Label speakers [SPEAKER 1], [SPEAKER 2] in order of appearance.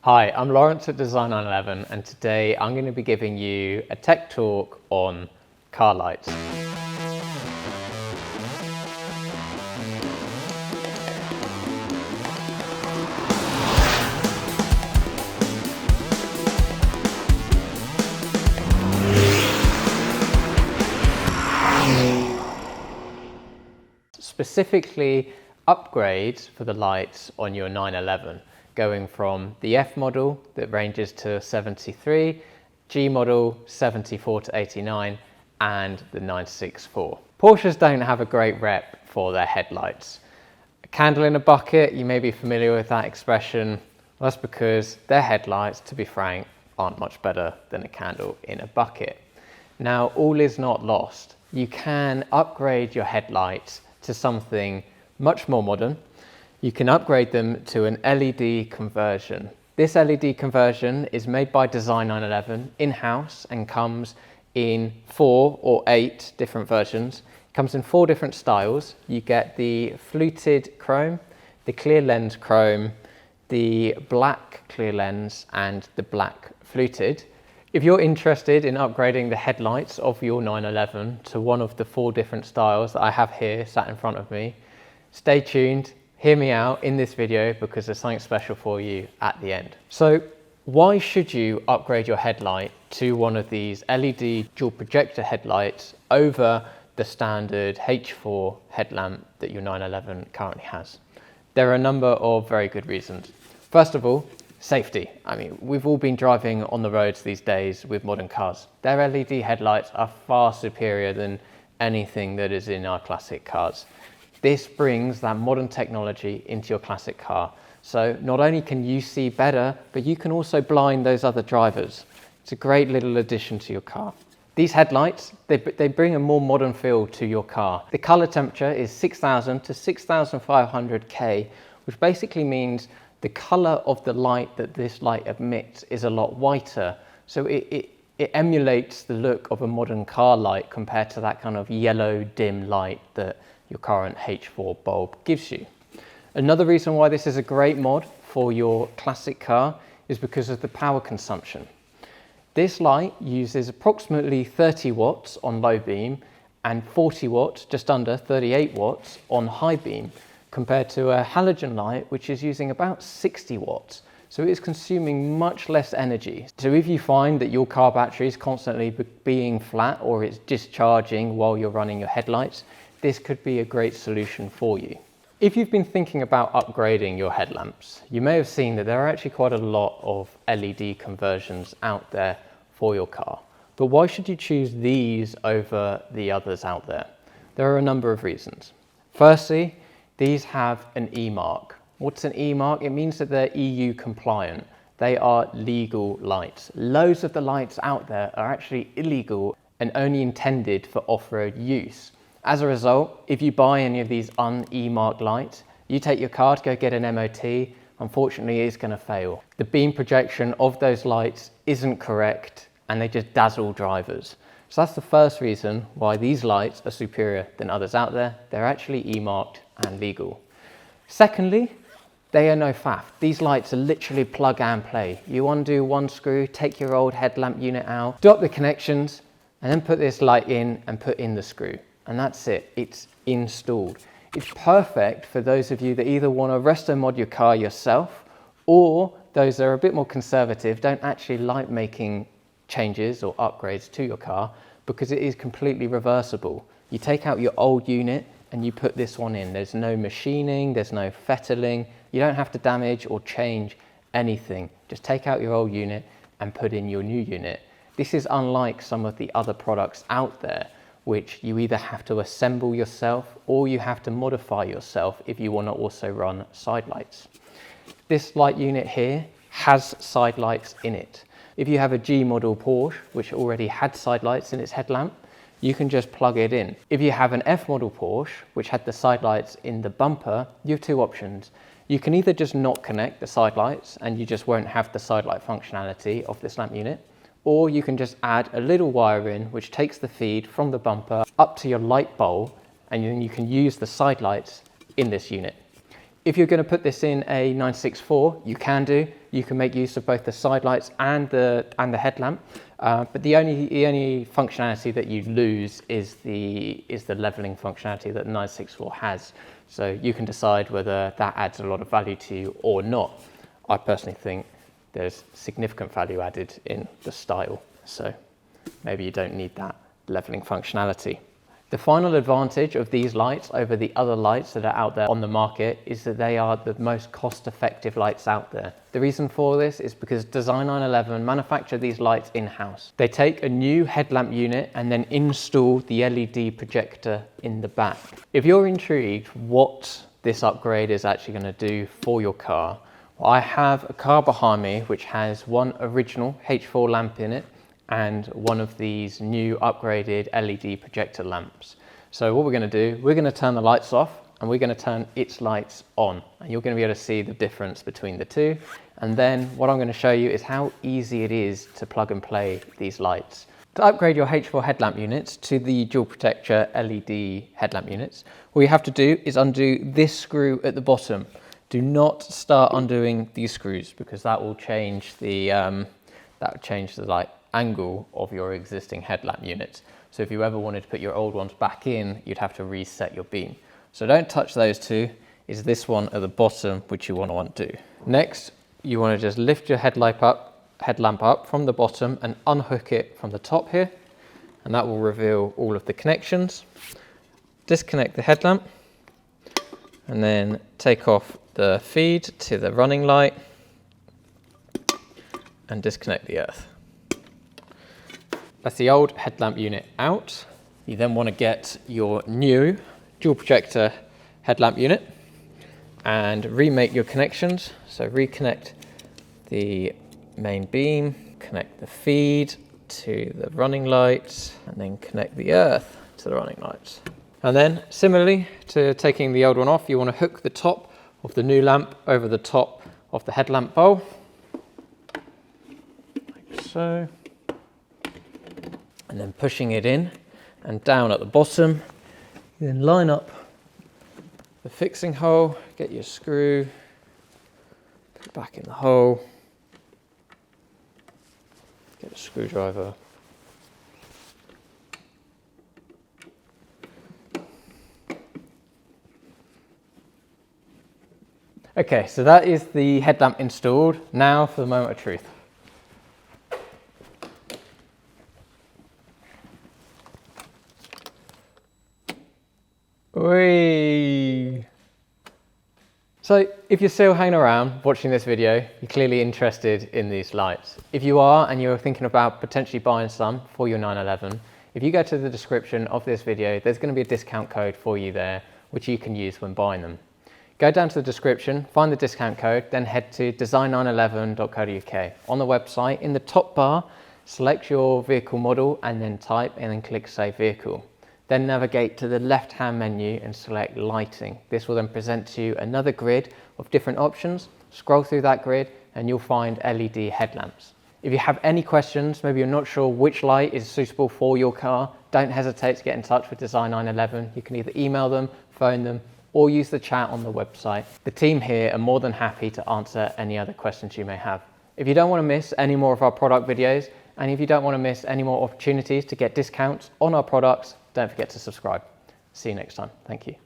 [SPEAKER 1] Hi, I'm Lawrence at Design 911 and today I'm going to be giving you a tech talk on car lights. Specifically, upgrades for the lights on your 911, going from the F model that ranges to 73, G model 74 to 89, and the 964. Porsches don't have a great rep for their headlights. A candle in a bucket, you may be familiar with that expression. Well, that's because their headlights, to be frank, aren't much better than a candle in a bucket. Now, all is not lost. You can upgrade your headlights to something much more modern. You can upgrade them to an LED conversion. This LED conversion is made by Design 911 in-house and comes in 4 or 8 different versions. It comes in 4 different styles. You get the fluted chrome, the clear lens chrome, the black clear lens, and the black fluted. If you're interested in upgrading the headlights of your 911 to one of the 4 different styles that I have here sat in front of me, stay tuned, hear me out in this video because there's something special for you at the end. So why should you upgrade your headlight to one of these LED dual projector headlights over the standard H4 headlamp that your 911 currently has? There are a number of very good reasons. First of all, safety. I mean, we've all been driving on the roads these days with modern cars. Their LED headlights are far superior than anything that is in our classic cars. This brings that modern technology into your classic car. So not only can you see better, but you can also blind those other drivers. It's a great little addition to your car. These headlights, they bring a more modern feel to your car. The color temperature is 6000 to 6500 K, which basically means the color of the light that this light emits is a lot whiter. So it emulates the look of a modern car light compared to that kind of yellow dim light that your current H4 bulb gives you. Another reason why this is a great mod for your classic car is because of the power consumption. This light uses approximately 30 watts on low beam and 40 watts, just under 38 watts on high beam, compared to a halogen light, which is using about 60 watts. So it is consuming much less energy. So if you find that your car battery is constantly being flat or it's discharging while you're running your headlights, this could be a great solution for you. If you've been thinking about upgrading your headlamps, you may have seen that there are actually quite a lot of LED conversions out there for your car. But why should you choose these over the others out there? There are a number of reasons. Firstly, these have an E mark. What's an E mark? It means that they're EU compliant. They are legal lights. Loads of the lights out there are actually illegal and only intended for off-road use. As a result, if you buy any of these un-E marked lights, you take your car to go get an MOT, unfortunately it's going to fail. The beam projection of those lights isn't correct and they just dazzle drivers. So that's the first reason why these lights are superior than others out there. They're actually E-marked and legal. Secondly, they are no faff. These lights are literally plug and play. You undo one screw, take your old headlamp unit out, do up the connections, and then put this light in and put in the screw. And that's it, it's installed. It's perfect for those of you that either want to resto mod your car yourself, or those that are a bit more conservative, don't actually like making changes or upgrades to your car because it is completely reversible. You take out your old unit and you put this one in. There's no machining, there's no fettling. You don't have to damage or change anything. Just take out your old unit and put in your new unit. This is unlike some of the other products out there, which you either have to assemble yourself or you have to modify yourself if you want to also run side lights. This light unit here has side lights in it. If you have a G model Porsche, which already had side lights in its headlamp, you can just plug it in. If you have an F model Porsche, which had the side lights in the bumper, you have 2 options. You can either just not connect the side lights and you just won't have the side light functionality of this lamp unit, or you can just add a little wire in which takes the feed from the bumper up to your light bulb, and then you can use the side lights in this unit. If you're going to put this in a 964, you can do. you can make use of both the side lights and the headlamp. But the only functionality that you lose is the leveling functionality that the 964 has. So you can decide whether that adds a lot of value to you or not. I personally think there's significant value added in the style, so maybe you don't need that leveling functionality. The final advantage of these lights over the other lights that are out there on the market is that they are the most cost-effective lights out there. The reason for this is because Design 911 manufacture these lights in-house. They take a new headlamp unit and then install the LED projector in the back. If you're intrigued what this upgrade is actually going to do for your car, well, I have a car behind me which has one original H4 lamp in it and one of these new upgraded LED projector lamps. So what we're going to do, we're going to turn the lights off and we're going to turn its lights on, and you're going to be able to see the difference between the two. And then what I'm going to show you is how easy it is to plug and play these lights. To upgrade your H4 headlamp units to the dual-projector LED headlamp units, all you have to do is undo this screw at the bottom. Do not start undoing these screws because that will change the light angle of your existing headlamp units. So if you ever wanted to put your old ones back in, you'd have to reset your beam. So don't touch those two. It's this one at the bottom which you want to undo. Next, you want to just lift your headlamp up from the bottom and unhook it from the top here, and that will reveal all of the connections. Disconnect the headlamp and then take off the feed to the running light and disconnect the earth. That's the old headlamp unit out. You then want to get your new dual projector headlamp unit and remake your connections. So reconnect the main beam, connect the feed to the running lights, and then connect the earth to the running lights. And then similarly to taking the old one off, you want to hook the top of the new lamp over the top of the headlamp bowl, like so. And then pushing it in and down at the bottom, you then line up the fixing hole, get your screw, put it back in the hole, get a screwdriver, okay, so that is the headlamp installed. Now for the moment of truth. Whee! So if you're still hanging around watching this video, you're clearly interested in these lights. If you are and you're thinking about potentially buying some for your 911, if you go to the description of this video, there's going to be a discount code for you there, which you can use when buying them. Go down to the description, find the discount code, then head to design911.co.uk. On the website, in the top bar, select your vehicle model and then type and then click Save Vehicle. Then navigate to the left-hand menu and select Lighting. This will then present to you another grid of different options. Scroll through that grid and you'll find LED headlamps. If you have any questions, maybe you're not sure which light is suitable for your car, don't hesitate to get in touch with Design 911. You can either email them, phone them, or use the chat on the website. The team here are more than happy to answer any other questions you may have. If you don't want to miss any more of our product videos, and if you don't want to miss any more opportunities to get discounts on our products, don't forget to subscribe. See you next time. Thank you.